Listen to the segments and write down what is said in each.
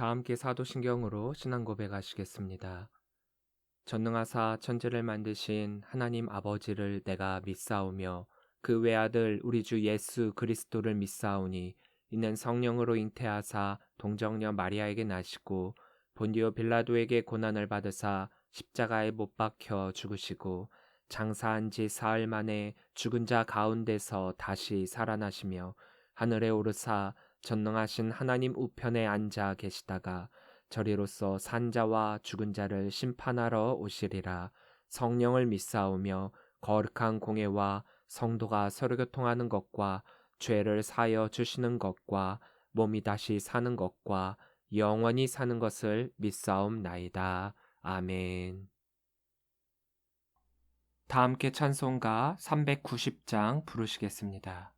다 함께 사도신경으로 신앙 고백하시겠습니다. 전능하사 천지를 만드신 하나님 아버지를 내가 믿사오며 그 외아들 우리 주 예수 그리스도를 믿사오니 이는 성령으로 잉태하사 동정녀 마리아에게 나시고 본디오 빌라도에게 고난을 받으사 십자가에 못 박혀 죽으시고 장사한 지 사흘 만에 죽은 자 가운데서 다시 살아나시며 하늘에 오르사 전능하신 하나님 우편에 앉아 계시다가 저리로서 산자와 죽은 자를 심판하러 오시리라. 성령을 믿사오며 거룩한 공예와 성도가 서로 교통하는 것과 죄를 사여 주시는 것과 몸이 다시 사는 것과 영원히 사는 것을 믿사옵나이다. 아멘. 다 함께 찬송가 390장 부르시겠습니다.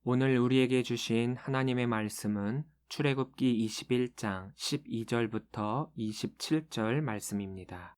오늘 우리에게 주신 하나님의 말씀은 출애굽기 21장 12절부터 27절 말씀입니다.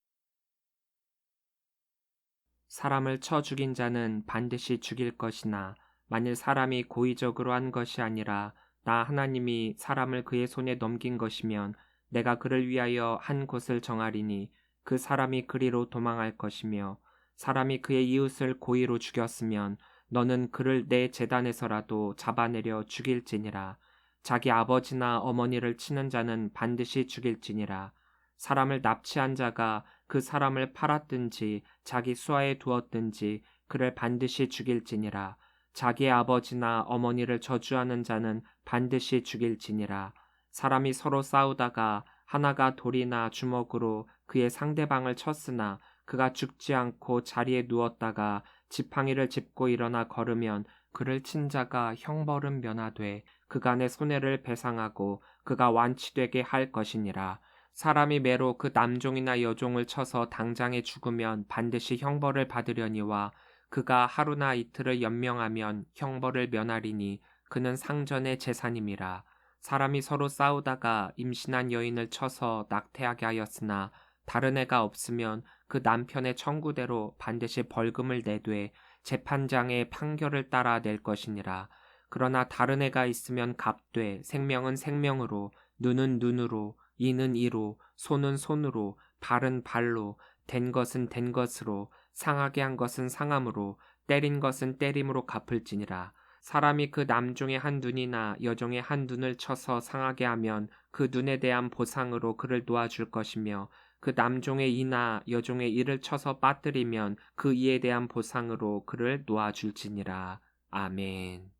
사람을 쳐 죽인 자는 반드시 죽일 것이나 만일 사람이 고의적으로 한 것이 아니라 나 하나님이 사람을 그의 손에 넘긴 것이면 내가 그를 위하여 한 곳을 정하리니 그 사람이 그리로 도망할 것이며 사람이 그의 이웃을 고의로 죽였으면 너는 그를 내 제단에서라도 잡아내려 죽일지니라. 자기 아버지나 어머니를 치는 자는 반드시 죽일지니라. 사람을 납치한 자가 그 사람을 팔았든지 자기 수하에 두었든지 그를 반드시 죽일지니라. 자기의 아버지나 어머니를 저주하는 자는 반드시 죽일지니라. 사람이 서로 싸우다가 하나가 돌이나 주먹으로 그의 상대방을 쳤으나 그가 죽지 않고 자리에 누웠다가 지팡이를 짚고 일어나 걸으면 그를 친 자가 형벌은 면하되 그간의 손해를 배상하고 그가 완치되게 할 것이니라. 사람이 매로 그 남종이나 여종을 쳐서 당장에 죽으면 반드시 형벌을 받으려니와 그가 하루나 이틀을 연명하면 형벌을 면하리니 그는 상전의 재산임이라. 사람이 서로 싸우다가 임신한 여인을 쳐서 낙태하게 하였으나 다른 애가 없으면 그 남편의 청구대로 반드시 벌금을 내되 재판장의 판결을 따라 낼 것이니라. 그러나 다른 애가 있으면 갚되 생명은 생명으로, 눈은 눈으로, 이는 이로, 손은 손으로, 발은 발로, 된 것은 된 것으로, 상하게 한 것은 상함으로, 때린 것은 때림으로 갚을지니라. 사람이 그 남종의 한 눈이나 여종의 한 눈을 쳐서 상하게 하면 그 눈에 대한 보상으로 그를 놓아줄 것이며 그 남종의 이나 여종의 이를 쳐서 빠뜨리면 그 이에 대한 보상으로 그를 놓아줄지니라. 아멘.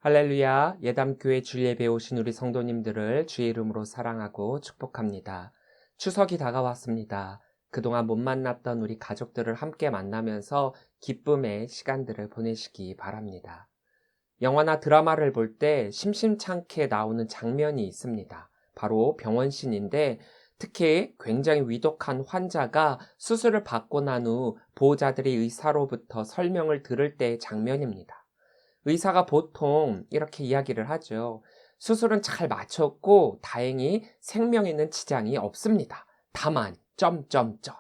할렐루야, 예담교회 주일예배 오신 우리 성도님들을 주의 이름으로 사랑하고 축복합니다. 추석이 다가왔습니다. 그동안 못 만났던 우리 가족들을 함께 만나면서 기쁨의 시간들을 보내시기 바랍니다. 영화나 드라마를 볼 때 심심찮게 나오는 장면이 있습니다. 바로 병원씬인데 특히 굉장히 위독한 환자가 수술을 받고 난 후 보호자들이 의사로부터 설명을 들을 때의 장면입니다. 의사가 보통 이렇게 이야기를 하죠. 수술은 잘 마쳤고 다행히 생명에는 지장이 없습니다. 다만 점점점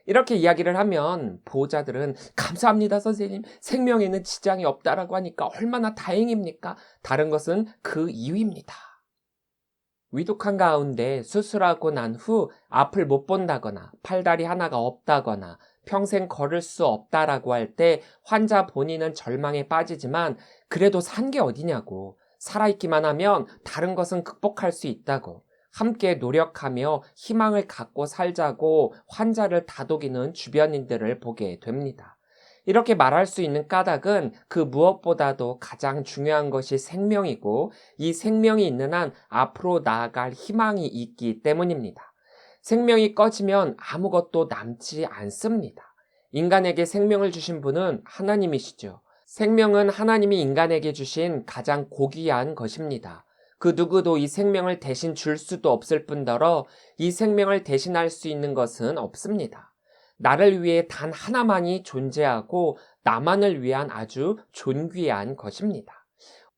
이렇게 이야기를 하면 보호자들은 감사합니다 선생님, 생명에는 지장이 없다라고 하니까 얼마나 다행입니까? 다른 것은 그 이유입니다. 위독한 가운데 수술하고 난 후 앞을 못 본다거나 팔다리 하나가 없다거나 평생 걸을 수 없다라고 할 때 환자 본인은 절망에 빠지지만 그래도 산 게 어디냐고, 살아있기만 하면 다른 것은 극복할 수 있다고 함께 노력하며 희망을 갖고 살자고 환자를 다독이는 주변인들을 보게 됩니다. 이렇게 말할 수 있는 까닭은 그 무엇보다도 가장 중요한 것이 생명이고 이 생명이 있는 한 앞으로 나아갈 희망이 있기 때문입니다. 생명이 꺼지면 아무것도 남지 않습니다. 인간에게 생명을 주신 분은 하나님이시죠. 생명은 하나님이 인간에게 주신 가장 고귀한 것입니다. 그 누구도 이 생명을 대신 줄 수도 없을 뿐더러 이 생명을 대신할 수 있는 것은 없습니다. 나를 위해 단 하나만이 존재하고 나만을 위한 아주 존귀한 것입니다.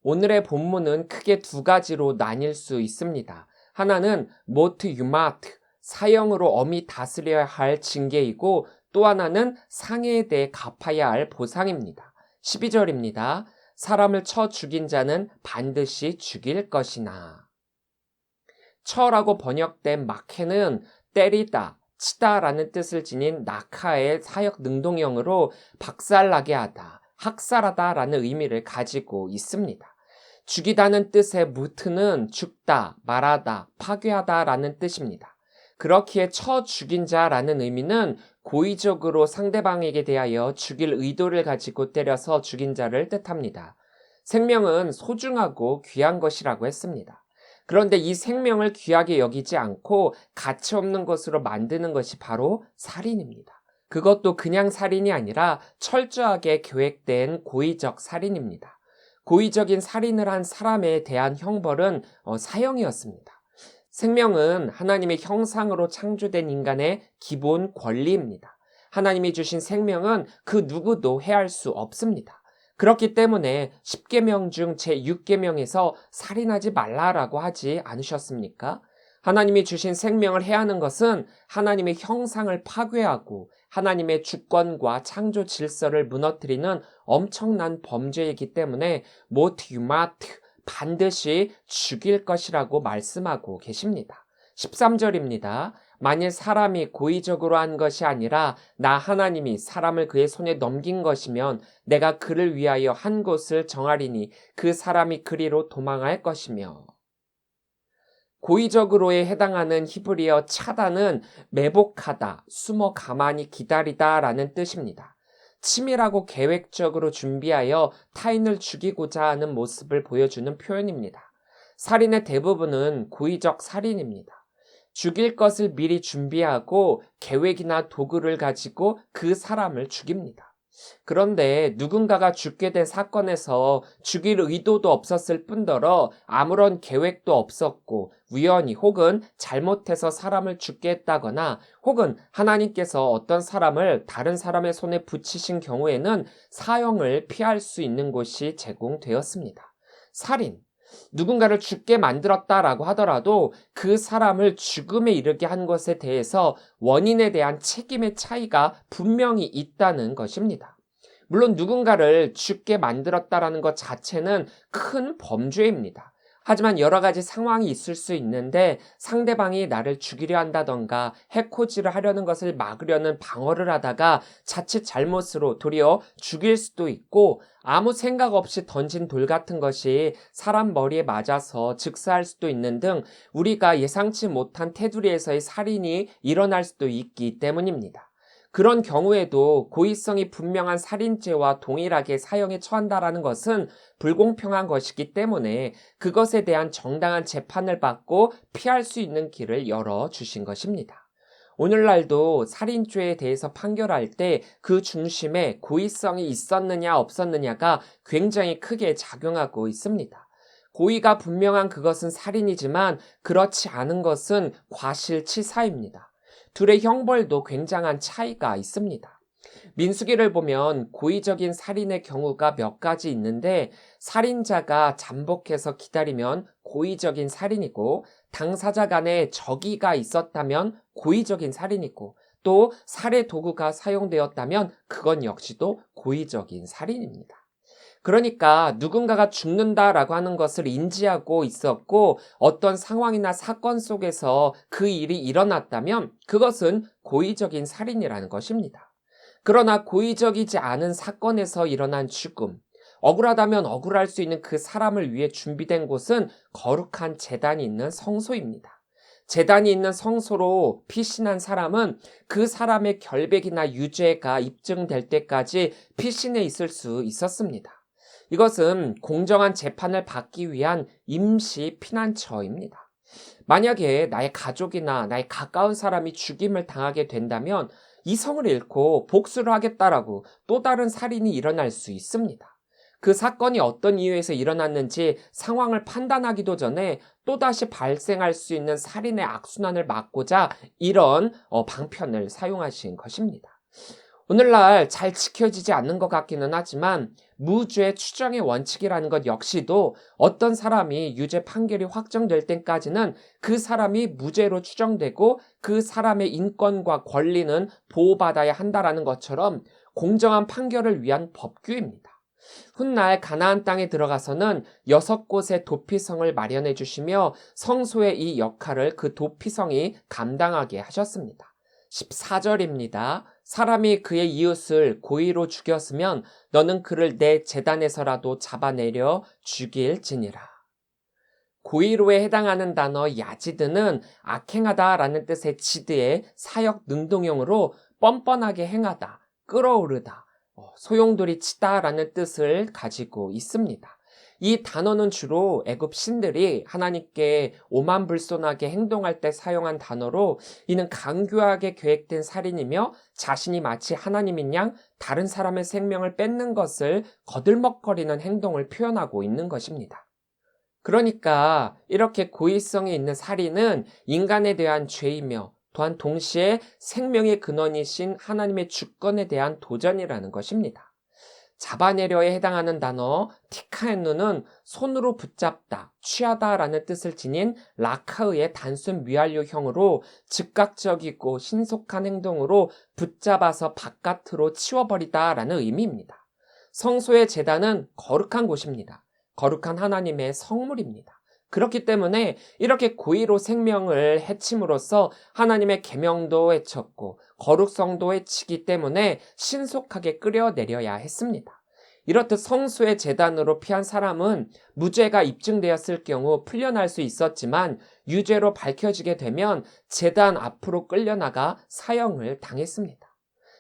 오늘의 본문은 크게 두 가지로 나뉠 수 있습니다. 하나는 모트 유마트, 사형으로 엄히 다스려야 할 징계이고 또 하나는 상해에 대해 갚아야 할 보상입니다. 12절입니다. 사람을 쳐 죽인 자는 반드시 죽일 것이나. 쳐라고 번역된 마케는 때리다, 치다라는 뜻을 지닌 낙하의 사역 능동형으로 박살나게 하다, 학살하다라는 의미를 가지고 있습니다. 죽이다는 뜻의 무트는 죽다, 말하다, 파괴하다라는 뜻입니다. 그렇기에 쳐 죽인 자라는 의미는 고의적으로 상대방에게 대하여 죽일 의도를 가지고 때려서 죽인 자를 뜻합니다. 생명은 소중하고 귀한 것이라고 했습니다. 그런데 이 생명을 귀하게 여기지 않고 가치 없는 것으로 만드는 것이 바로 살인입니다. 그것도 그냥 살인이 아니라 철저하게 계획된 고의적 살인입니다. 고의적인 살인을 한 사람에 대한 형벌은 사형이었습니다. 생명은 하나님의 형상으로 창조된 인간의 기본 권리입니다. 하나님이 주신 생명은 그 누구도 해할 수 없습니다. 그렇기 때문에 10계명 중 제6계명에서 살인하지 말라라고 하지 않으셨습니까? 하나님이 주신 생명을 해하는 것은 하나님의 형상을 파괴하고 하나님의 주권과 창조 질서를 무너뜨리는 엄청난 범죄이기 때문에 모트 유마트, 반드시 죽일 것이라고 말씀하고 계십니다. 13절입니다. 만일 사람이 고의적으로 한 것이 아니라 나 하나님이 사람을 그의 손에 넘긴 것이면 내가 그를 위하여 한 곳을 정하리니 그 사람이 그리로 도망할 것이며. 고의적으로에 해당하는 히브리어 차다는 매복하다, 숨어 가만히 기다리다 라는 뜻입니다. 치밀하고 계획적으로 준비하여 타인을 죽이고자 하는 모습을 보여주는 표현입니다. 살인의 대부분은 고의적 살인입니다. 죽일 것을 미리 준비하고 계획이나 도구를 가지고 그 사람을 죽입니다. 그런데 누군가가 죽게 된 사건에서 죽일 의도도 없었을 뿐더러 아무런 계획도 없었고 우연히 혹은 잘못해서 사람을 죽게 했다거나 혹은 하나님께서 어떤 사람을 다른 사람의 손에 붙이신 경우에는 사형을 피할 수 있는 곳이 제공되었습니다. 살인, 누군가를 죽게 만들었다라고 하더라도 그 사람을 죽음에 이르게 한 것에 대해서 원인에 대한 책임의 차이가 분명히 있다는 것입니다. 물론 누군가를 죽게 만들었다라는 것 자체는 큰 범죄입니다. 하지만 여러 가지 상황이 있을 수 있는데 상대방이 나를 죽이려 한다던가 해코지를 하려는 것을 막으려는 방어를 하다가 자칫 잘못으로 도리어 죽일 수도 있고 아무 생각 없이 던진 돌 같은 것이 사람 머리에 맞아서 즉사할 수도 있는 등 우리가 예상치 못한 테두리에서의 살인이 일어날 수도 있기 때문입니다. 그런 경우에도 고의성이 분명한 살인죄와 동일하게 사형에 처한다라는 것은 불공평한 것이기 때문에 그것에 대한 정당한 재판을 받고 피할 수 있는 길을 열어주신 것입니다. 오늘날도 살인죄에 대해서 판결할 때 그 중심에 고의성이 있었느냐 없었느냐가 굉장히 크게 작용하고 있습니다. 고의가 분명한 그것은 살인이지만 그렇지 않은 것은 과실치사입니다. 둘의 형벌도 굉장한 차이가 있습니다. 민수기를 보면 고의적인 살인의 경우가 몇 가지 있는데 살인자가 잠복해서 기다리면 고의적인 살인이고 당사자 간에 적의가 있었다면 고의적인 살인이고 또 살해 도구가 사용되었다면 그건 역시도 고의적인 살인입니다. 그러니까 누군가가 죽는다라고 하는 것을 인지하고 있었고 어떤 상황이나 사건 속에서 그 일이 일어났다면 그것은 고의적인 살인이라는 것입니다. 그러나 고의적이지 않은 사건에서 일어난 죽음, 억울하다면 억울할 수 있는 그 사람을 위해 준비된 곳은 거룩한 제단이 있는 성소입니다. 제단이 있는 성소로 피신한 사람은 그 사람의 결백이나 유죄가 입증될 때까지 피신해 있을 수 있었습니다. 이것은 공정한 재판을 받기 위한 임시 피난처입니다. 만약에 나의 가족이나 나의 가까운 사람이 죽임을 당하게 된다면 이성을 잃고 복수를 하겠다라고 또 다른 살인이 일어날 수 있습니다. 그 사건이 어떤 이유에서 일어났는지 상황을 판단하기도 전에 또다시 발생할 수 있는 살인의 악순환을 막고자 이런 방편을 사용하신 것입니다. 오늘날 잘 지켜지지 않는 것 같기는 하지만 무죄 추정의 원칙이라는 것 역시도 어떤 사람이 유죄 판결이 확정될 때까지는 그 사람이 무죄로 추정되고 그 사람의 인권과 권리는 보호받아야 한다라는 것처럼 공정한 판결을 위한 법규입니다. 훗날 가나안 땅에 들어가서는 6곳의 도피성을 마련해 주시며 성소의 이 역할을 그 도피성이 감당하게 하셨습니다. 14절입니다. 사람이 그의 이웃을 고의로 죽였으면 너는 그를 내 제단에서라도 잡아내려 죽일지니라. 고의로에 해당하는 단어 야지드는 악행하다라는 뜻의 지드의 사역 능동형으로 뻔뻔하게 행하다, 끌어오르다, 소용돌이 치다라는 뜻을 가지고 있습니다. 이 단어는 주로 애굽 신들이 하나님께 오만불손하게 행동할 때 사용한 단어로 이는 강교하게 계획된 살인이며 자신이 마치 하나님인 양 다른 사람의 생명을 뺏는 것을 거들먹거리는 행동을 표현하고 있는 것입니다. 그러니까 이렇게 고의성이 있는 살인은 인간에 대한 죄이며 또한 동시에 생명의 근원이신 하나님의 주권에 대한 도전이라는 것입니다. 잡아내려에 해당하는 단어 티카엔누는 손으로 붙잡다, 취하다라는 뜻을 지닌 라카의의 단순 미완료형으로 즉각적이고 신속한 행동으로 붙잡아서 바깥으로 치워버리다라는 의미입니다. 성소의 제단은 거룩한 곳입니다. 거룩한 하나님의 성물입니다. 그렇기 때문에 이렇게 고의로 생명을 해침으로써 하나님의 계명도 해쳤고 거룩성도 해치기 때문에 신속하게 끌어내려야 했습니다. 이렇듯 성소의 제단으로 피한 사람은 무죄가 입증되었을 경우 풀려날 수 있었지만 유죄로 밝혀지게 되면 제단 앞으로 끌려나가 사형을 당했습니다.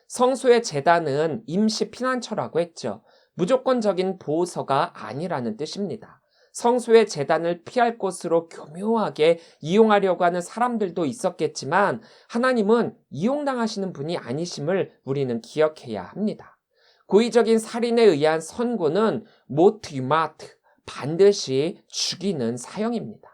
성소의 제단은 임시 피난처라고 했죠. 무조건적인 보호서가 아니라는 뜻입니다. 성소의 제단을 피할 곳으로 교묘하게 이용하려고 하는 사람들도 있었겠지만 하나님은 이용당하시는 분이 아니심을 우리는 기억해야 합니다. 고의적인 살인에 의한 선고는 모트 유마트, 반드시 죽이는 사형입니다.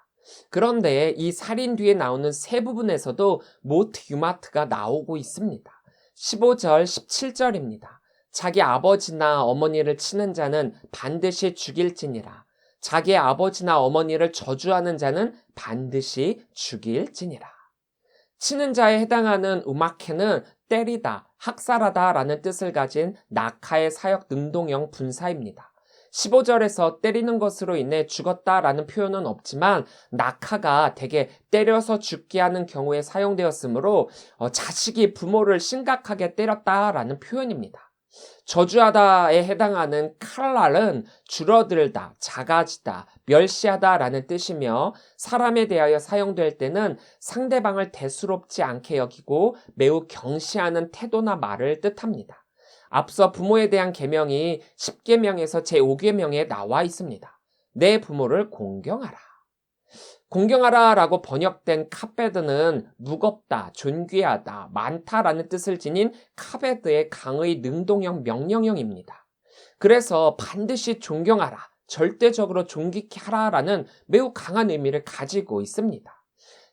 그런데 이 살인 뒤에 나오는 세 부분에서도 모트 유마트가 나오고 있습니다. 15절, 17절입니다. 자기 아버지나 어머니를 치는 자는 반드시 죽일지니라. 자기의 아버지나 어머니를 저주하는 자는 반드시 죽일지니라. 치는 자에 해당하는 우마케는 때리다, 학살하다 라는 뜻을 가진 낙하의 사역 능동형 분사입니다. 15절에서 때리는 것으로 인해 죽었다라는 표현은 없지만 낙하가 대개 때려서 죽게 하는 경우에 사용되었으므로 자식이 부모를 심각하게 때렸다라는 표현입니다. 저주하다에 해당하는 칼날은 줄어들다, 작아지다, 멸시하다라는 뜻이며 사람에 대하여 사용될 때는 상대방을 대수롭지 않게 여기고 매우 경시하는 태도나 말을 뜻합니다. 앞서 부모에 대한 계명이 10계명에서 제5계명에 나와 있습니다. 내 부모를 공경하라. 공경하라라고 번역된 카베드는 무겁다, 존귀하다, 많다라는 뜻을 지닌 카베드의 강의 능동형 명령형입니다. 그래서 반드시 존경하라, 절대적으로 존귀케 하라라는 매우 강한 의미를 가지고 있습니다.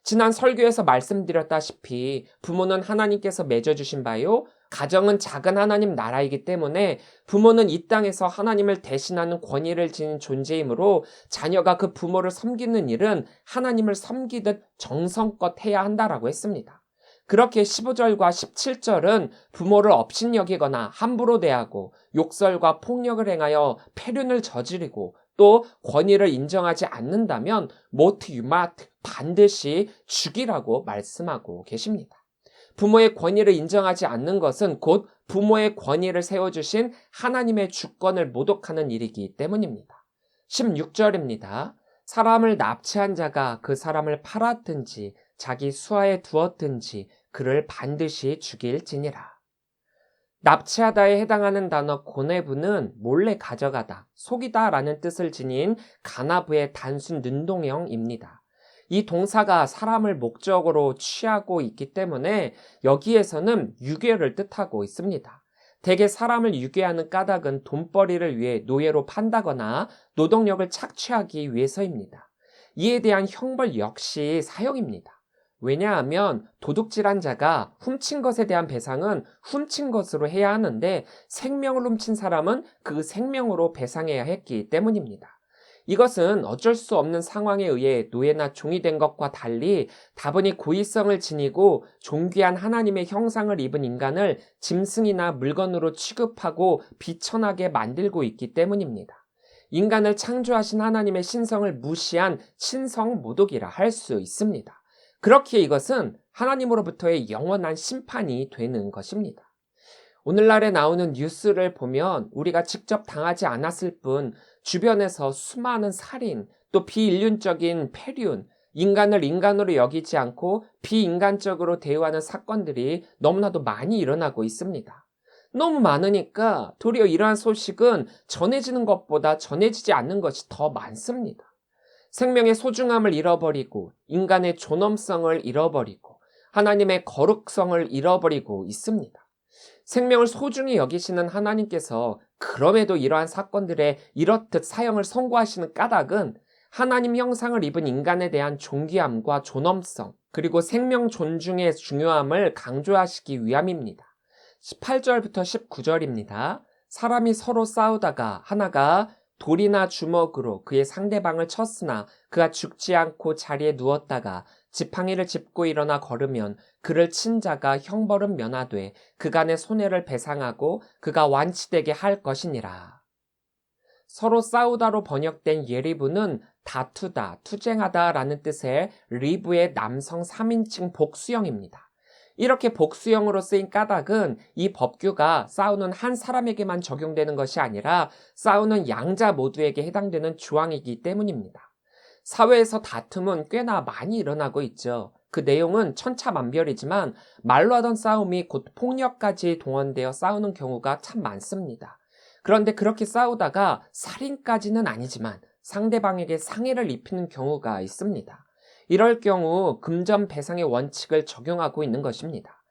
지난 설교에서 말씀드렸다시피 부모는 하나님께서 맺어주신 바요, 가정은 작은 하나님 나라이기 때문에 부모는 이 땅에서 하나님을 대신하는 권위를 지닌 존재이므로 자녀가 그 부모를 섬기는 일은 하나님을 섬기듯 정성껏 해야 한다라고 했습니다. 그렇게 15절과 17절은 부모를 업신여기거나 함부로 대하고 욕설과 폭력을 행하여 폐륜을 저지르고 또 권위를 인정하지 않는다면 모트 유마트, 반드시 죽이라고 말씀하고 계십니다. 부모의 권위를 인정하지 않는 것은 곧 부모의 권위를 세워주신 하나님의 주권을 모독하는 일이기 때문입니다. 16절입니다. 사람을 납치한 자가 그 사람을 팔았든지 자기 수하에 두었든지 그를 반드시 죽일지니라. 납치하다에 해당하는 단어 고네부는 몰래 가져가다, 속이다 라는 뜻을 지닌 가나부의 단순 능동형입니다. 이 동사가 사람을 목적으로 취하고 있기 때문에 여기에서는 유괴를 뜻하고 있습니다. 대개 사람을 유괴하는 까닭은 돈벌이를 위해 노예로 판다거나 노동력을 착취하기 위해서입니다. 이에 대한 형벌 역시 사형입니다. 왜냐하면 도둑질한 자가 훔친 것에 대한 배상은 훔친 것으로 해야 하는데 생명을 훔친 사람은 그 생명으로 배상해야 했기 때문입니다. 이것은 어쩔 수 없는 상황에 의해 노예나 종이 된 것과 달리 다분히 고의성을 지니고 존귀한 하나님의 형상을 입은 인간을 짐승이나 물건으로 취급하고 비천하게 만들고 있기 때문입니다. 인간을 창조하신 하나님의 신성을 무시한 신성 모독이라 할 수 있습니다. 그렇기에 이것은 하나님으로부터의 영원한 심판이 되는 것입니다. 오늘날에 나오는 뉴스를 보면 우리가 직접 당하지 않았을 뿐 주변에서 수많은 살인, 또 비인륜적인 폐륜, 인간을 인간으로 여기지 않고 비인간적으로 대우하는 사건들이 너무나도 많이 일어나고 있습니다. 너무 많으니까 도리어 이러한 소식은 전해지는 것보다 전해지지 않는 것이 더 많습니다. 생명의 소중함을 잃어버리고 인간의 존엄성을 잃어버리고 하나님의 거룩성을 잃어버리고 있습니다. 생명을 소중히 여기시는 하나님께서 그럼에도 이러한 사건들에 이렇듯 사형을 선고하시는 까닭은 하나님 형상을 입은 인간에 대한 존귀함과 존엄성 그리고 생명 존중의 중요함을 강조하시기 위함입니다. 18절부터 19절입니다. 사람이 서로 싸우다가 하나가 돌이나 주먹으로 그의 상대방을 쳤으나 그가 죽지 않고 자리에 누웠다가 지팡이를 짚고 일어나 걸으면 그를 친 자가 형벌은 면하되 그간의 손해를 배상하고 그가 완치되게 할 것이니라. 서로 싸우다로 번역된 예리부는 다투다, 투쟁하다 라는 뜻의 리브의 남성 3인칭 복수형입니다. 이렇게 복수형으로 쓰인 까닭은 이 법규가 싸우는 한 사람에게만 적용되는 것이 아니라 싸우는 양자 모두에게 해당되는 조항이기 때문입니다. 사회에서 다툼은 꽤나 많이 일어나고 있죠. 그 내용은 천차만별이지만 말로 하던 싸움이 곧 폭력까지 동원되어 싸우는 경우가 참 많습니다. 그런데 그렇게 싸우다가 살인까지는 아니지만 상대방에게 상해를 입히는 경우가 있습니다. 이럴 경우 금전 배상의 원칙을 적용하고 있는 것입니다.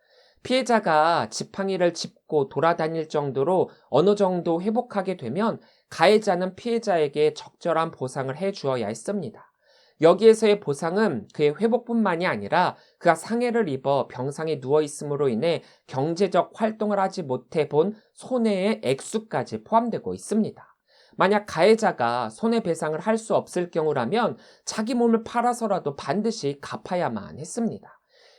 피해자가 지팡이를 짚고 돌아다닐 정도로 어느 정도 회복하게 되면 가해자는 피해자에게 적절한 보상을 해주어야 했습니다. 여기에서의 보상은 그의 회복뿐만이 아니라 그가 상해를 입어 병상에 누워있음으로 인해 경제적 활동을 하지 못해 본 손해의 액수까지 포함되고 있습니다. 만약 가해자가 손해배상을 할 수 없을 경우라면 자기 몸을 팔아서라도 반드시 갚아야만 했습니다.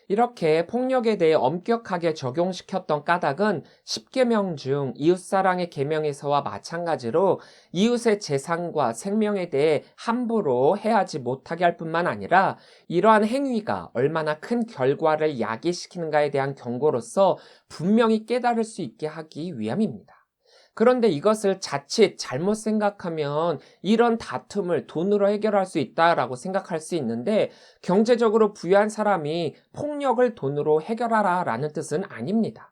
이렇게 폭력에 대해 엄격하게 적용시켰던 까닭은 10계명 중 이웃사랑의 계명에서와 마찬가지로 이웃의 재산과 생명에 대해 함부로 해하지 못하게 할 뿐만 아니라 이러한 행위가 얼마나 큰 결과를 야기시키는가에 대한 경고로서 분명히 깨달을 수 있게 하기 위함입니다. 그런데 이것을 자칫 잘못 생각하면 이런 다툼을 돈으로 해결할 수 있다라고 생각할 수 있는데, 경제적으로 부유한 사람이 폭력을 돈으로 해결하라 라는 뜻은 아닙니다.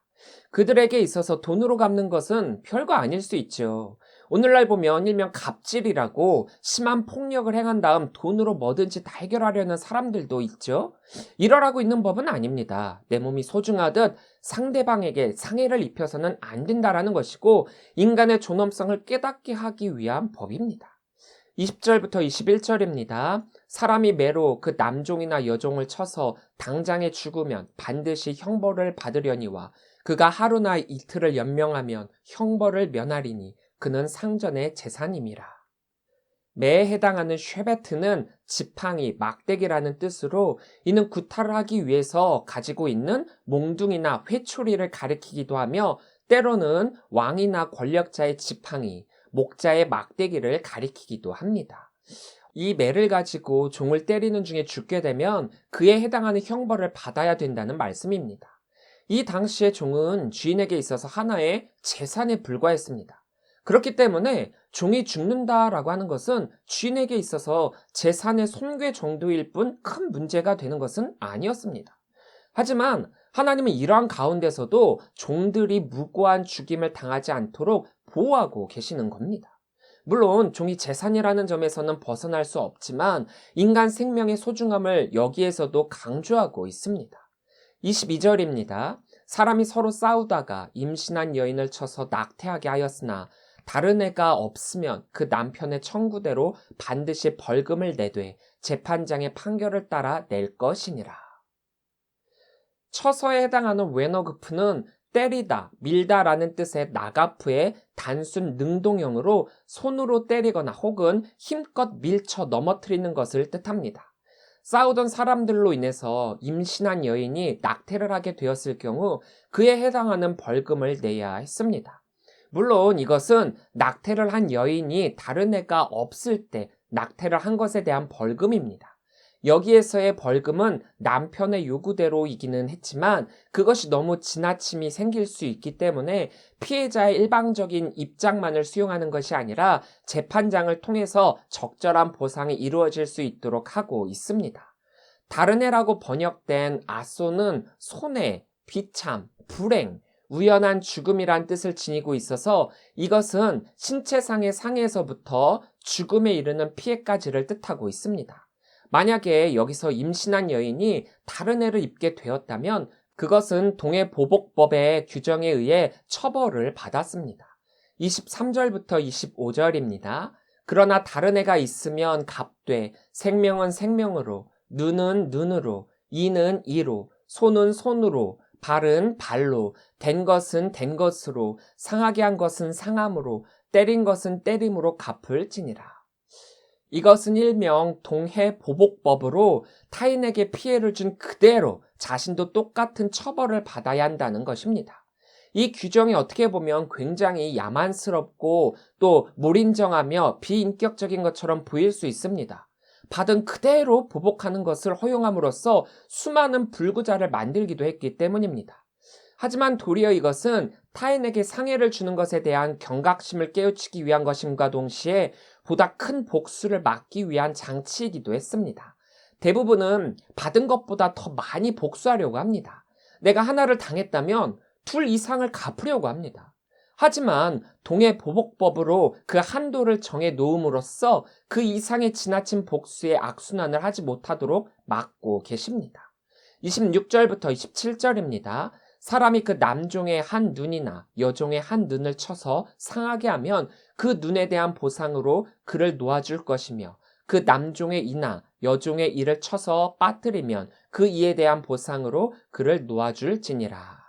그들에게 있어서 돈으로 갚는 것은 별거 아닐 수 있죠. 오늘날 보면 일명 갑질이라고 심한 폭력을 행한 다음 돈으로 뭐든지 다 해결하려는 사람들도 있죠. 이러라고 있는 법은 아닙니다. 내 몸이 소중하듯 상대방에게 상해를 입혀서는 안 된다라는 것이고, 인간의 존엄성을 깨닫게 하기 위한 법입니다. 20절부터 21절입니다. 사람이 매로 그 남종이나 여종을 쳐서 당장에 죽으면 반드시 형벌을 받으려니와 그가 하루나 이틀을 연명하면 형벌을 면하리니 그는 상전의 재산임이라. 매에 해당하는 쉐베트는 지팡이, 막대기라는 뜻으로, 이는 구타를 하기 위해서 가지고 있는 몽둥이나 회초리를 가리키기도 하며 때로는 왕이나 권력자의 지팡이, 목자의 막대기를 가리키기도 합니다. 이 매를 가지고 종을 때리는 중에 죽게 되면 그에 해당하는 형벌을 받아야 된다는 말씀입니다. 이 당시의 종은 주인에게 있어서 하나의 재산에 불과했습니다. 그렇기 때문에 종이 죽는다라고 하는 것은 주인에게 있어서 재산의 손괴 정도일 뿐 큰 문제가 되는 것은 아니었습니다. 하지만 하나님은 이러한 가운데서도 종들이 무고한 죽임을 당하지 않도록 보호하고 계시는 겁니다. 물론 종이 재산이라는 점에서는 벗어날 수 없지만 인간 생명의 소중함을 여기에서도 강조하고 있습니다. 22절입니다. 사람이 서로 싸우다가 임신한 여인을 쳐서 낙태하게 하였으나 다른 애가 없으면 그 남편의 청구대로 반드시 벌금을 내되 재판장의 판결을 따라 낼 것이니라. 처서에 해당하는 웨너그프는 때리다, 밀다라는 뜻의 나가프의 단순 능동형으로 손으로 때리거나 혹은 힘껏 밀쳐 넘어뜨리는 것을 뜻합니다. 싸우던 사람들로 인해서 임신한 여인이 낙태를 하게 되었을 경우 그에 해당하는 벌금을 내야 했습니다. 물론 이것은 낙태를 한 여인이 다른 애가 없을 때 낙태를 한 것에 대한 벌금입니다. 여기에서의 벌금은 남편의 요구대로이기는 했지만 그것이 너무 지나침이 생길 수 있기 때문에 피해자의 일방적인 입장만을 수용하는 것이 아니라 재판장을 통해서 적절한 보상이 이루어질 수 있도록 하고 있습니다. 다른 애라고 번역된 아소는 손해, 비참, 불행, 우연한 죽음이란 뜻을 지니고 있어서 이것은 신체상의 상해에서부터 죽음에 이르는 피해까지를 뜻하고 있습니다. 만약에 여기서 임신한 여인이 다른 애를 입게 되었다면 그것은 동해보복법의 규정에 의해 처벌을 받았습니다. 23절부터 25절입니다. 그러나 다른 애가 있으면 값되 생명은 생명으로, 눈은 눈으로, 이는 이로, 손은 손으로, 발은 발로, 된 것은 된 것으로, 상하게 한 것은 상함으로, 때린 것은 때림으로 갚을지니라. 이것은 일명 동해보복법으로 타인에게 피해를 준 그대로 자신도 똑같은 처벌을 받아야 한다는 것입니다. 이 규정이 어떻게 보면 굉장히 야만스럽고 또 무인정하며 비인격적인 것처럼 보일 수 있습니다. 받은 그대로 보복하는 것을 허용함으로써 수많은 불구자를 만들기도 했기 때문입니다. 하지만 도리어 이것은 타인에게 상해를 주는 것에 대한 경각심을 깨우치기 위한 것임과 동시에 보다 큰 복수를 막기 위한 장치이기도 했습니다. 대부분은 받은 것보다 더 많이 복수하려고 합니다. 내가 하나를 당했다면 둘 이상을 갚으려고 합니다. 하지만 동해보복법으로 그 한도를 정해 놓음으로써 그 이상의 지나친 복수의 악순환을 하지 못하도록 막고 계십니다. 26절부터 27절입니다. 사람이 그 남종의 한 눈이나 여종의 한 눈을 쳐서 상하게 하면 그 눈에 대한 보상으로 그를 놓아줄 것이며 그 남종의 이나 여종의 이를 쳐서 빠뜨리면 그 이에 대한 보상으로 그를 놓아줄지니라.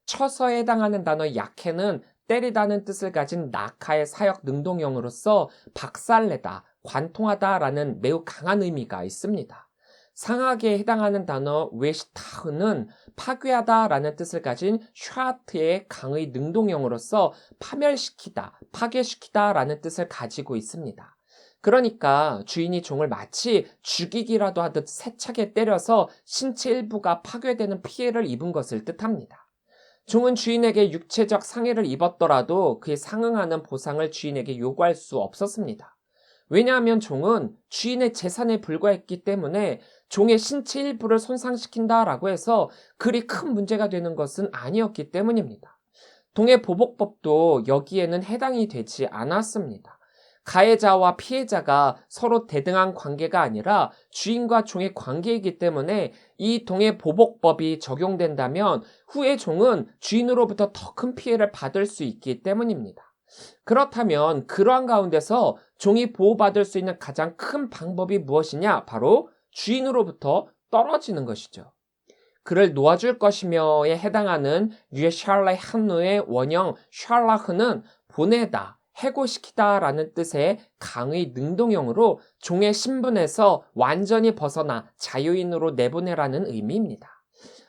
쳐서에 해당하는 단어 야케는 때리다는 뜻을 가진 낙하의 사역 능동형으로서 박살내다, 관통하다라는 매우 강한 의미가 있습니다. 상하게에 해당하는 단어 웨시타흐는 파괴하다라는 뜻을 가진 샤트의 강의 능동형으로서 파멸시키다, 파괴시키다라는 뜻을 가지고 있습니다. 그러니까 주인이 종을 마치 죽이기라도 하듯 세차게 때려서 신체 일부가 파괴되는 피해를 입은 것을 뜻합니다. 종은 주인에게 육체적 상해를 입었더라도 그에 상응하는 보상을 주인에게 요구할 수 없었습니다. 왜냐하면 종은 주인의 재산에 불과했기 때문에 종의 신체 일부를 손상시킨다라고 해서 그리 큰 문제가 되는 것은 아니었기 때문입니다. 동해보복법도 여기에는 해당이 되지 않았습니다. 가해자와 피해자가 서로 대등한 관계가 아니라 주인과 종의 관계이기 때문에 이 동해보복법이 적용된다면 후에 종은 주인으로부터 더 큰 피해를 받을 수 있기 때문입니다. 그렇다면 그러한 가운데서 종이 보호받을 수 있는 가장 큰 방법이 무엇이냐? 바로 주인으로부터 떨어지는 것이죠. 그를 놓아줄 것이며에 해당하는 유에샬라의 한노의 원형 샬라흐는 보내다, 해고시키다 라는 뜻의 강의 능동형으로 종의 신분에서 완전히 벗어나 자유인으로 내보내라는 의미입니다.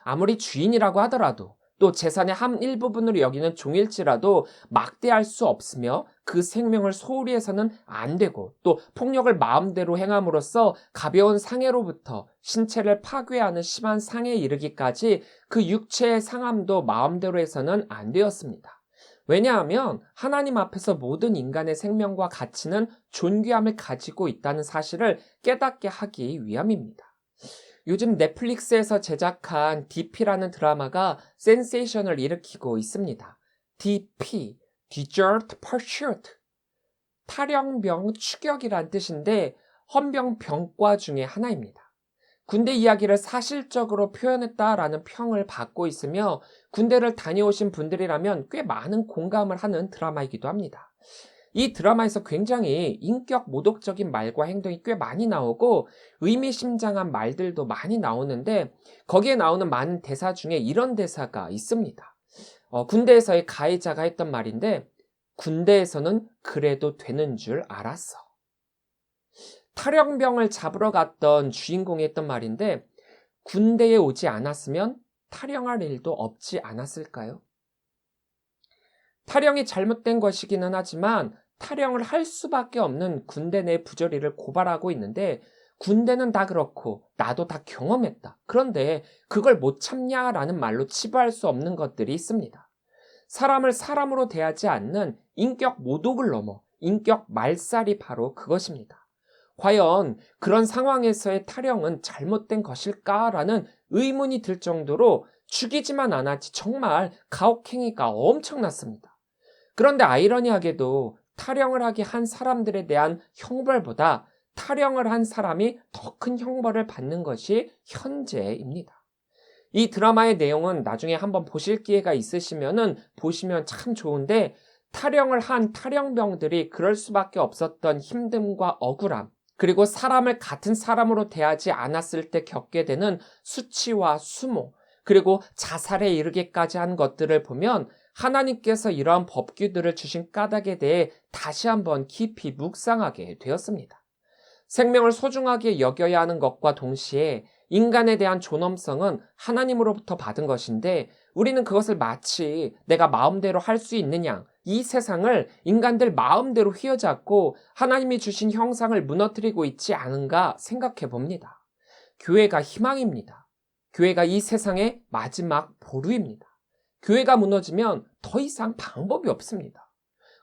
아무리 주인이라고 하더라도 또 재산의 한 일부분으로 여기는 종일지라도 막대할 수 없으며 그 생명을 소홀히 해서는 안 되고 또 폭력을 마음대로 행함으로써 가벼운 상해로부터 신체를 파괴하는 심한 상해에 이르기까지 그 육체의 상함도 마음대로 해서는 안 되었습니다. 왜냐하면 하나님 앞에서 모든 인간의 생명과 가치는 존귀함을 가지고 있다는 사실을 깨닫게 하기 위함입니다. 요즘 넷플릭스에서 제작한 DP라는 드라마가 센세이션을 일으키고 있습니다. DP, Desert Pursuit, 탈영병 추격이란 뜻인데 헌병병과 중에 하나입니다. 군대 이야기를 사실적으로 표현했다라는 평을 받고 있으며 군대를 다녀오신 분들이라면 꽤 많은 공감을 하는 드라마이기도 합니다. 이 드라마에서 굉장히 인격 모독적인 말과 행동이 꽤 많이 나오고 의미심장한 말들도 많이 나오는데 거기에 나오는 많은 대사 중에 이런 대사가 있습니다. 군대에서의 가해자가 했던 말인데 군대에서는 그래도 되는 줄 알았어. 탈영병을 잡으러 갔던 주인공이 했던 말인데 군대에 오지 않았으면 탈영할 일도 없지 않았을까요? 탈영이 잘못된 것이기는 하지만 탈영을 할 수밖에 없는 군대 내 부조리를 고발하고 있는데 군대는 다 그렇고 나도 다 경험했다. 그런데 그걸 못 참냐라는 말로 치부할 수 없는 것들이 있습니다. 사람을 사람으로 대하지 않는 인격 모독을 넘어 인격 말살이 바로 그것입니다. 과연 그런 상황에서의 탈영은 잘못된 것일까라는 의문이 들 정도로 죽이지만 않았지 정말 가혹행위가 엄청났습니다. 그런데 아이러니하게도 탈영을 하게 한 사람들에 대한 형벌보다 탈영을 한 사람이 더 큰 형벌을 받는 것이 현재입니다. 이 드라마의 내용은 나중에 한번 보실 기회가 있으시면은 보시면 참 좋은데 탈영을 한 탈영병들이 그럴 수밖에 없었던 힘듦과 억울함 그리고 사람을 같은 사람으로 대하지 않았을 때 겪게 되는 수치와 수모 그리고 자살에 이르기까지 한 것들을 보면 하나님께서 이러한 법규들을 주신 까닭에 대해 다시 한번 깊이 묵상하게 되었습니다. 생명을 소중하게 여겨야 하는 것과 동시에 인간에 대한 존엄성은 하나님으로부터 받은 것인데 우리는 그것을 마치 내가 마음대로 할 수 있는 양, 이 세상을 인간들 마음대로 휘어잡고 하나님이 주신 형상을 무너뜨리고 있지 않은가 생각해 봅니다. 교회가 희망입니다. 교회가 이 세상의 마지막 보루입니다. 교회가 무너지면 더 이상 방법이 없습니다.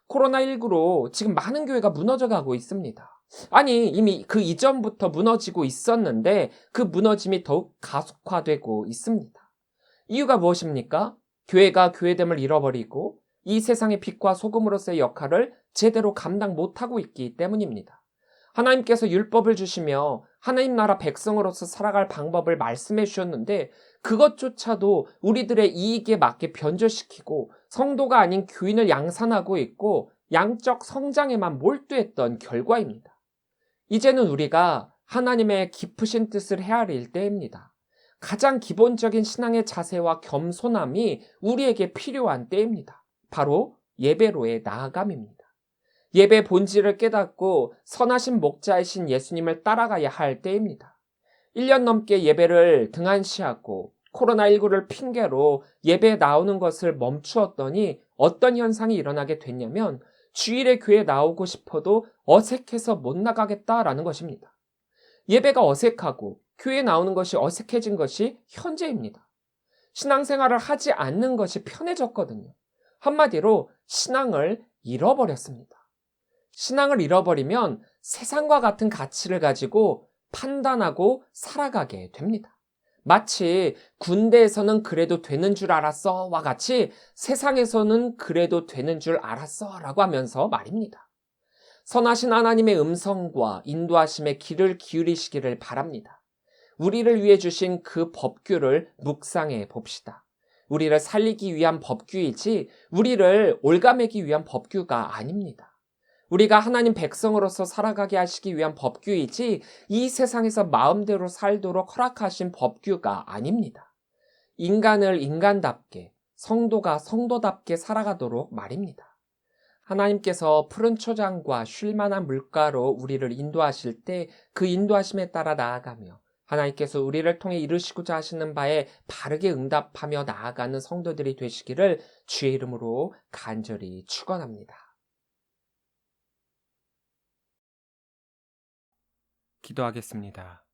코로나19로 지금 많은 교회가 무너져 가고 있습니다. 아니 이미 그 이전부터 무너지고 있었는데 그 무너짐이 더욱 가속화되고 있습니다. 이유가 무엇입니까? 교회가 교회됨을 잃어버리고 이 세상의 빛과 소금으로서의 역할을 제대로 감당 못하고 있기 때문입니다. 하나님께서 율법을 주시며 하나님 나라 백성으로서 살아갈 방법을 말씀해 주셨는데 그것조차도 우리들의 이익에 맞게 변절시키고 성도가 아닌 교인을 양산하고 있고 양적 성장에만 몰두했던 결과입니다. 이제는 우리가 하나님의 깊으신 뜻을 헤아릴 때입니다. 가장 기본적인 신앙의 자세와 겸손함이 우리에게 필요한 때입니다. 바로 예배로의 나아감입니다. 예배 본질을 깨닫고 선하신 목자이신 예수님을 따라가야 할 때입니다. 1년 넘게 예배를 등한시하고 코로나19를 핑계로 예배에 나오는 것을 멈추었더니 어떤 현상이 일어나게 됐냐면 주일에 교회에 나오고 싶어도 어색해서 못 나가겠다라는 것입니다. 예배가 어색하고 교회에 나오는 것이 어색해진 것이 현재입니다. 신앙생활을 하지 않는 것이 편해졌거든요. 한마디로 신앙을 잃어버렸습니다. 신앙을 잃어버리면 세상과 같은 가치를 가지고 판단하고 살아가게 됩니다. 마치 군대에서는 그래도 되는 줄 알았어와 같이 세상에서는 그래도 되는 줄 알았어라고 하면서 말입니다. 선하신 하나님의 음성과 인도하심에 귀를 기울이시기를 바랍니다. 우리를 위해 주신 그 법규를 묵상해 봅시다. 우리를 살리기 위한 법규이지 우리를 올가매기 위한 법규가 아닙니다. 우리가 하나님 백성으로서 살아가게 하시기 위한 법규이지 이 세상에서 마음대로 살도록 허락하신 법규가 아닙니다. 인간을 인간답게, 성도가 성도답게 살아가도록 말입니다. 하나님께서 푸른 초장과 쉴만한 물가로 우리를 인도하실 때 그 인도하심에 따라 나아가며 하나님께서 우리를 통해 이루시고자 하시는 바에 바르게 응답하며 나아가는 성도들이 되시기를 주의 이름으로 간절히 축원합니다. 기도하겠습니다.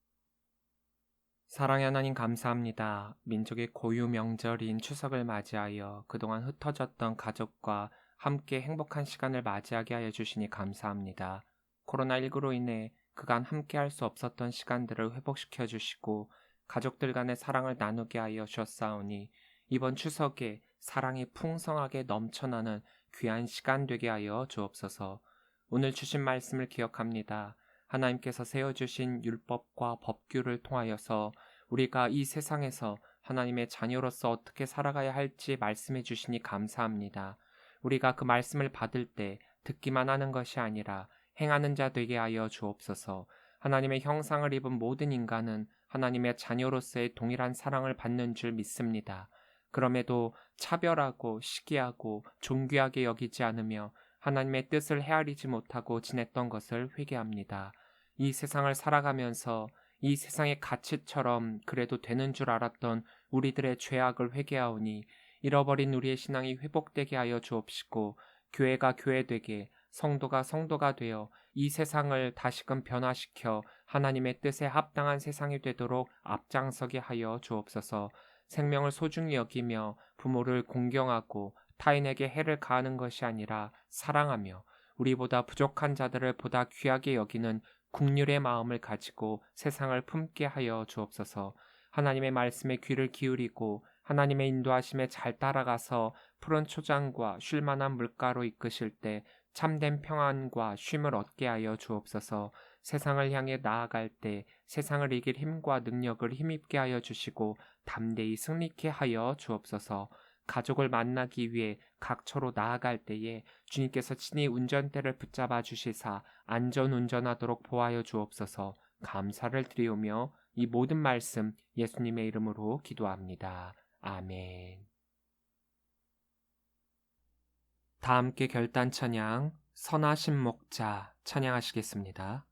사랑의 하나님 감사합니다. 민족의 고유 명절인 추석을 맞이하여 그동안 흩어졌던 가족과 함께 행복한 시간을 맞이하게 하여 주시니 감사합니다. 코로나19로 인해 그간 함께 할 수 없었던 시간들을 회복시켜 주시고 가족들 간의 사랑을 나누게 하여 주었사오니 이번 추석에 사랑이 풍성하게 넘쳐나는 귀한 시간 되게 하여 주옵소서. 오늘 주신 말씀을 기억합니다. 하나님께서 세워주신 율법과 법규를 통하여서 우리가 이 세상에서 하나님의 자녀로서 어떻게 살아가야 할지 말씀해 주시니 감사합니다. 우리가 그 말씀을 받을 때 듣기만 하는 것이 아니라 행하는 자 되게 하여 주옵소서. 하나님의 형상을 입은 모든 인간은 하나님의 자녀로서의 동일한 사랑을 받는 줄 믿습니다. 그럼에도 차별하고 시기하고 존귀하게 여기지 않으며 하나님의 뜻을 헤아리지 못하고 지냈던 것을 회개합니다. 이 세상을 살아가면서 이 세상의 가치처럼 그래도 되는 줄 알았던 우리들의 죄악을 회개하오니 잃어버린 우리의 신앙이 회복되게 하여 주옵시고 교회가 교회되게 성도가 성도가 되어 이 세상을 다시금 변화시켜 하나님의 뜻에 합당한 세상이 되도록 앞장서게 하여 주옵소서. 생명을 소중히 여기며 부모를 공경하고 타인에게 해를 가하는 것이 아니라 사랑하며 우리보다 부족한 자들을 보다 귀하게 여기는 긍휼의 마음을 가지고 세상을 품게 하여 주옵소서. 하나님의 말씀에 귀를 기울이고 하나님의 인도하심에 잘 따라가서 푸른 초장과 쉴만한 물가로 이끄실 때 참된 평안과 쉼을 얻게 하여 주옵소서. 세상을 향해 나아갈 때 세상을 이길 힘과 능력을 힘입게 하여 주시고 담대히 승리케 하여 주옵소서. 가족을 만나기 위해 각처로 나아갈 때에 주님께서 친히 운전대를 붙잡아 주시사 안전운전하도록 보하여 주옵소서. 감사를 드리오며 이 모든 말씀 예수님의 이름으로 기도합니다. 아멘. 다 함께 결단 찬양 선하신 목자 찬양하시겠습니다.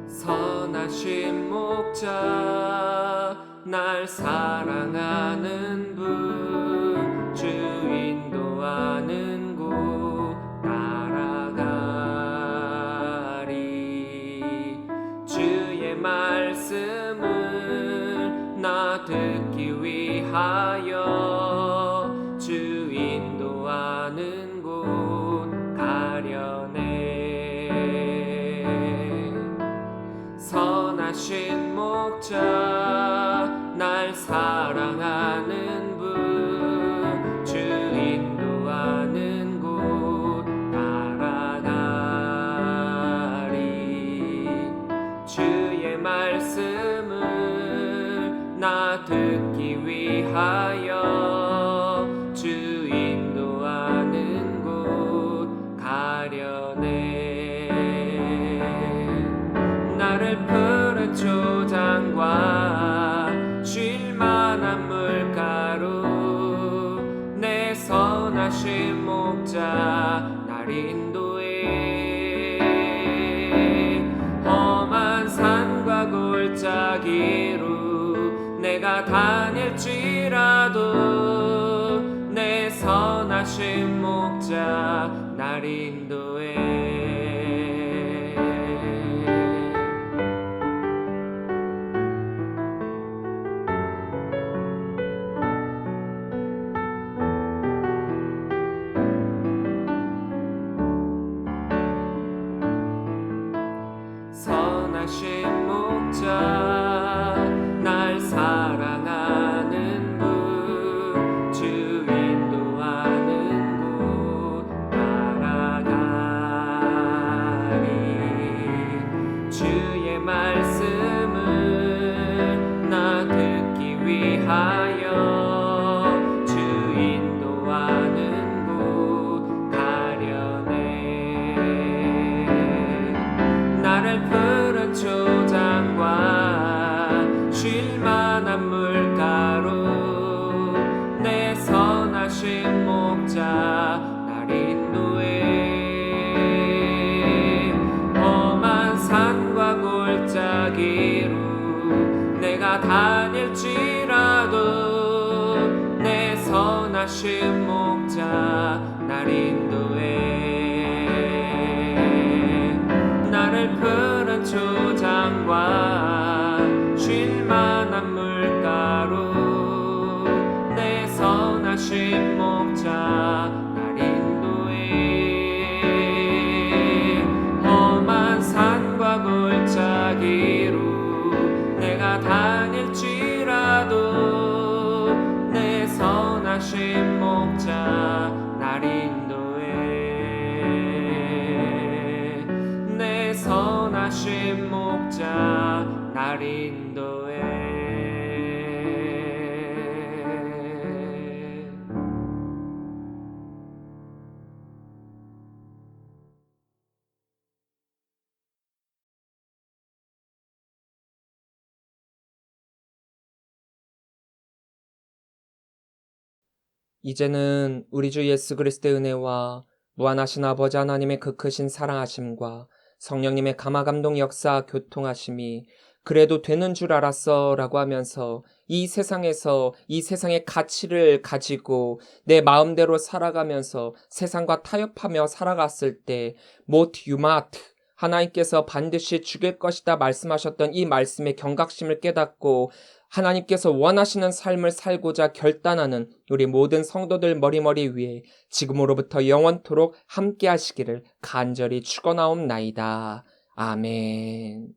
선하신 목자 날 사랑하는 분 주 인도하는 곳 따라가리. 주의 말씀을 나 듣기 위하여 주 목자 날 사랑하는 분 주 인도하는 곳 따라가리 주의 말씀을 나 듣기 위하여 주 인도하는 곳 가려네 나를 푸른 초장과 쉴만한 물가로 내 선하신 목자 날 인도해 험한 산과 골짜기로 내가 다닐지라도 내 선하신 목자 날 인도해 선하신 목자 날 사랑하는 분 주 인도하는 곳 따라가리 주의 말씀을 나 듣기 위하여 주 인도하는 곳 가려네 나를 푸른 초장과 쉴만한 물가로 내 선하신 목자 날 인도해 험한 산과 골짜기로 내가 다닐지라도 내 선하신 목자 날 인도해 나를 푸른 초장과 쉴만한 물가로 내 선하신 목자 날 인도해 험한 산과 골짜기로 내가 다닐지라도 내 선하신 목자 날 인도해 내 선하신 목자 날 인도해 이제는 우리 주 예수 그리스도의 은혜와 무한하신 아버지 하나님의 그 크신 사랑하심과 성령님의 감화감동 역사 교통하심이 그래도 되는 줄 알았어 라고 하면서 이 세상에서 이 세상의 가치를 가지고 내 마음대로 살아가면서 세상과 타협하며 살아갔을 때 못 유마트 하나님께서 반드시 죽일 것이다 말씀하셨던 이 말씀의 경각심을 깨닫고 하나님께서 원하시는 삶을 살고자 결단하는 우리 모든 성도들 머리머리 위에 지금으로부터 영원토록 함께 하시기를 간절히 축원하옵나이다. 아멘.